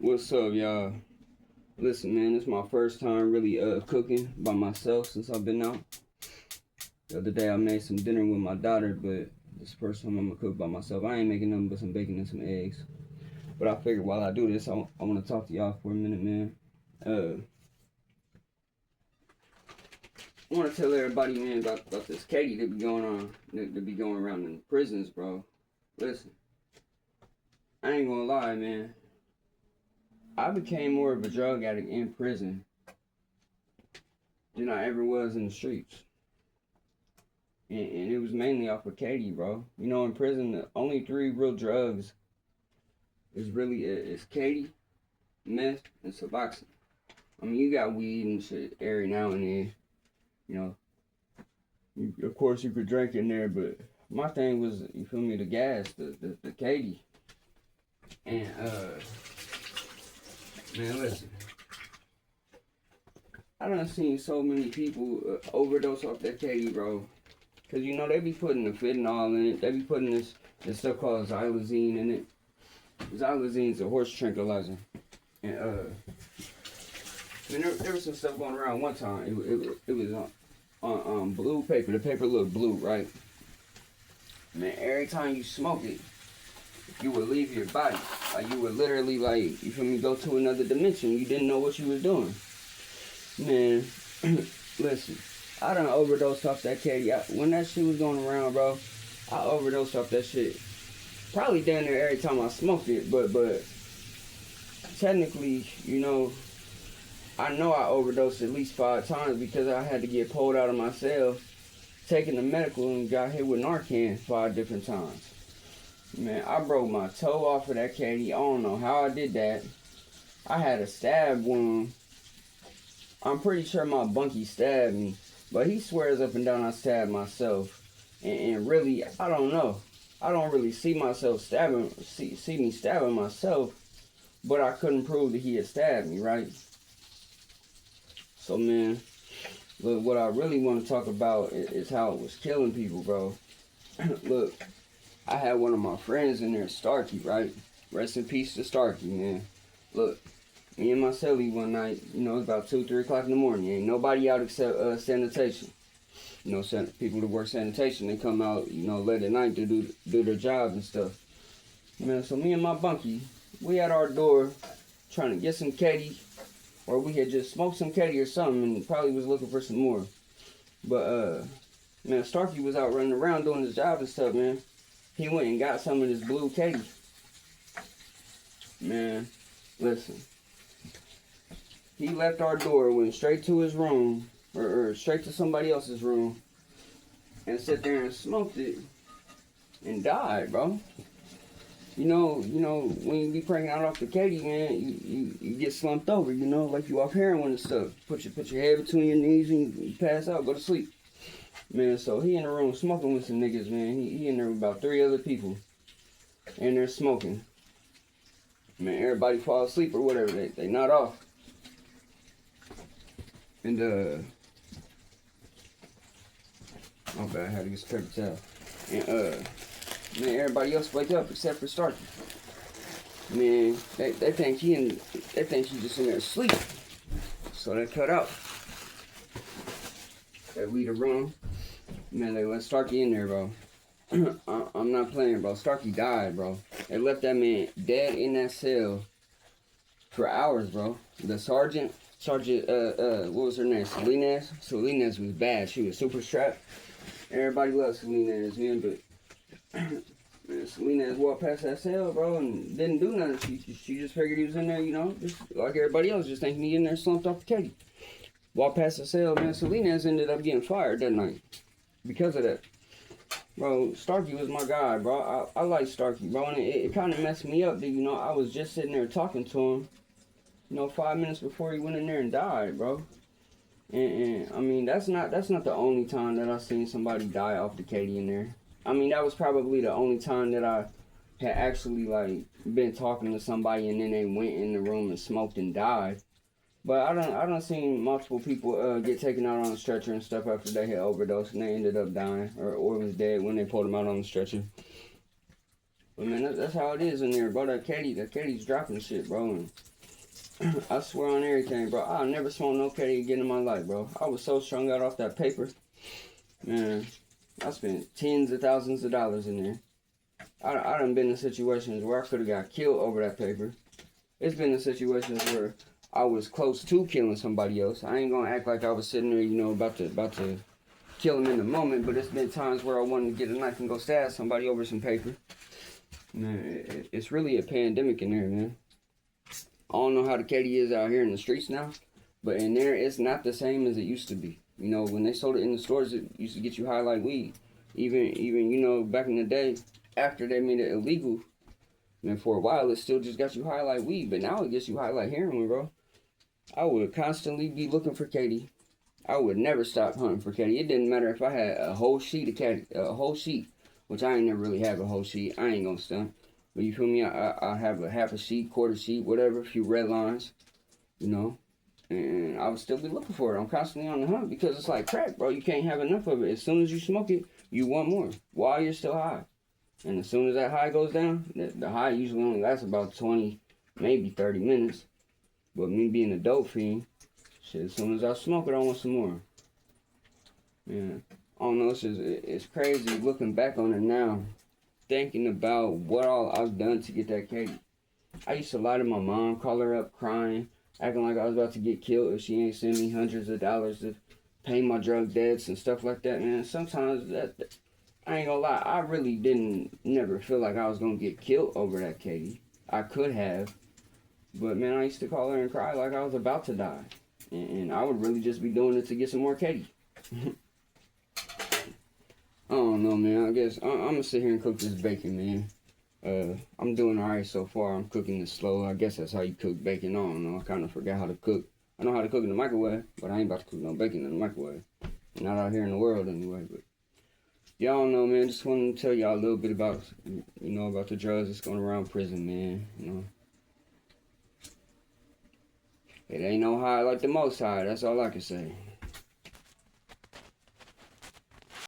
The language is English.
What's up, y'all? Listen, man, it's my first time really cooking by myself since I've been out. The other day I made some dinner with my daughter, but this first time I'm gonna cook by myself. I ain't making nothing but some bacon and some eggs. But I figured while I do this, I want to talk to y'all for a minute, man. I want to tell everybody, man, about this Katie that be going on, that be going around in prisons, bro. Listen, I ain't gonna lie, man. I became more of a drug addict in prison than I ever was in the streets. And it was mainly off of Katie, bro. You know, in prison, the only three real drugs is Katie, meth, and Suboxone. I mean, you got weed and shit every now and then. You know, of course you could drink in there, but my thing was, you feel me, the gas, the Katie. And man, listen, I done seen so many people overdose off that Katie, bro. Cause you know they be putting the fentanyl in it. They be putting this stuff called xylazine in it. Xylazine's a horse tranquilizer. And man, there was some stuff going around one time. It was on blue paper. The paper looked blue, right? Man, every time you smoke it, you would leave your body. Like you would literally, like, you feel me, go to another dimension. You didn't know what you was doing. Man, listen, I done overdosed off that Katie. When that shit was going around, bro, I overdosed off that shit. Probably down there every time I smoked it, but technically, you know I overdosed at least 5 times because I had to get pulled out of my cell, taken to medical, and got hit with Narcan 5 different times. Man, I broke my toe off of that Katie. I don't know how I did that. I had a stab wound. I'm pretty sure my bunkie stabbed me, but he swears up and down I stabbed myself. And really, I don't know. I don't really see myself see me stabbing myself, but I couldn't prove that he had stabbed me, right? So, man, look, what I really want to talk about is how it was killing people, bro. Look, I had one of my friends in there, Starkey, right? Rest in peace to Starkey, man. Look, me and my cellie one night, you know, it's about 2, 3 o'clock in the morning. Ain't nobody out except sanitation. You know, people that work sanitation, they come out, you know, late at night to do their job and stuff. Man, so me and my bunkie, we at our door trying to get some Katie, or we had just smoked some Katie or something and probably was looking for some more. But, man, Starkey was out running around doing his job and stuff, man. He went and got some of this blue Katie. Man, listen. He left our door, went straight to his room, or straight to somebody else's room, and sat there and smoked it, and died, bro. You know, when you be cranking out off the Katie, man, you get slumped over, you know, like you off heroin and stuff. Put your head between your knees and you pass out, go to sleep. Man, so he in the room smoking with some niggas, man. He in there with about 3 other people, and they're smoking. Man, everybody fall asleep or whatever, they not off. And my bad, I had to get some paper towel. And man, everybody else wake up except for Starkey. Man, they think he just in there asleep. So they cut out. They leave the room. Man, they let Starkey in there, bro. I'm not playing, bro. Starkey died, bro. They left that man dead in that cell for hours, bro. The sergeant, what was her name? Salinas? Salinas was bad. She was super strapped. Everybody loves Salinas, man, but man, Salinas walked past that cell, bro, and didn't do nothing. She just figured he was in there, you know, just like everybody else, just thinking he in there slumped off the Katie. Walked past the cell, man. Salinas ended up getting fired that night because of that. Bro, Starkey was my guy, bro. I like Starkey, bro, and it kind of messed me up that, you know, I was just sitting there talking to him, you know, 5 minutes before he went in there and died, bro. And I mean, that's not the only time that I seen somebody die off the Katie in there. I mean, that was probably the only time that I had actually, like, been talking to somebody and then they went in the room and smoked and died. But I done seen multiple people get taken out on a stretcher and stuff after they had overdosed and they ended up dying or was dead when they pulled them out on the stretcher. But man, that's how it is in there, bro. That Katie's dropping shit, bro. And I swear on everything, bro. I'll never smoke no Katie again in my life, bro. I was so strung out off that paper. Man, I spent tens of thousands of dollars in there. I done been in situations where I could have got killed over that paper. It's been in situations where I was close to killing somebody else. I ain't gonna act like I was sitting there, you know, about to kill him in the moment, but it's been times where I wanted to get a knife and go stab somebody over some paper. Man, it's really a pandemic in there, man. I don't know how the Katie is out here in the streets now, but in there, it's not the same as it used to be. You know, when they sold it in the stores, it used to get you high like weed. Even you know, back in the day, after they made it illegal, and for a while, it still just got you high like weed, but now it gets you high like heroin, bro. I would constantly be looking for Katie. I would never stop hunting for Katie. It didn't matter if I had a whole sheet of Katie, a whole sheet, which I ain't never really have a whole sheet. I ain't gonna stunt. But you feel me? I have a half a sheet, quarter sheet, whatever, a few red lines, you know. And I would still be looking for it. I'm constantly on the hunt because it's like crack, bro. You can't have enough of it. As soon as you smoke it, you want more while you're still high. And as soon as that high goes down, the high usually only lasts about 20, maybe 30 minutes. But me being a dope fiend, shit, as soon as I smoke it, I want some more. Man, I don't know, it's crazy looking back on it now, thinking about what all I've done to get that Katie. I used to lie to my mom, call her up crying, acting like I was about to get killed if she ain't send me hundreds of dollars to pay my drug debts and stuff like that, man. Sometimes I ain't gonna lie, I really didn't never feel like I was gonna get killed over that Katie. I could have, but man, I used to call her and cry like I was about to die. And I would really just be doing it to get some more Katie. I don't know, man. I guess I'm gonna sit here and cook this bacon, man. I'm doing alright so far. I'm cooking it slow. I guess that's how you cook bacon. I don't know. I kind of forgot how to cook. I know how to cook in the microwave, but I ain't about to cook no bacon in the microwave. Not out here in the world anyway. But y'all know, man. Just wanted to tell y'all a little bit about, you know, about the drugs that's going around prison, man. You know, it ain't no high like the Most High. That's all I can say.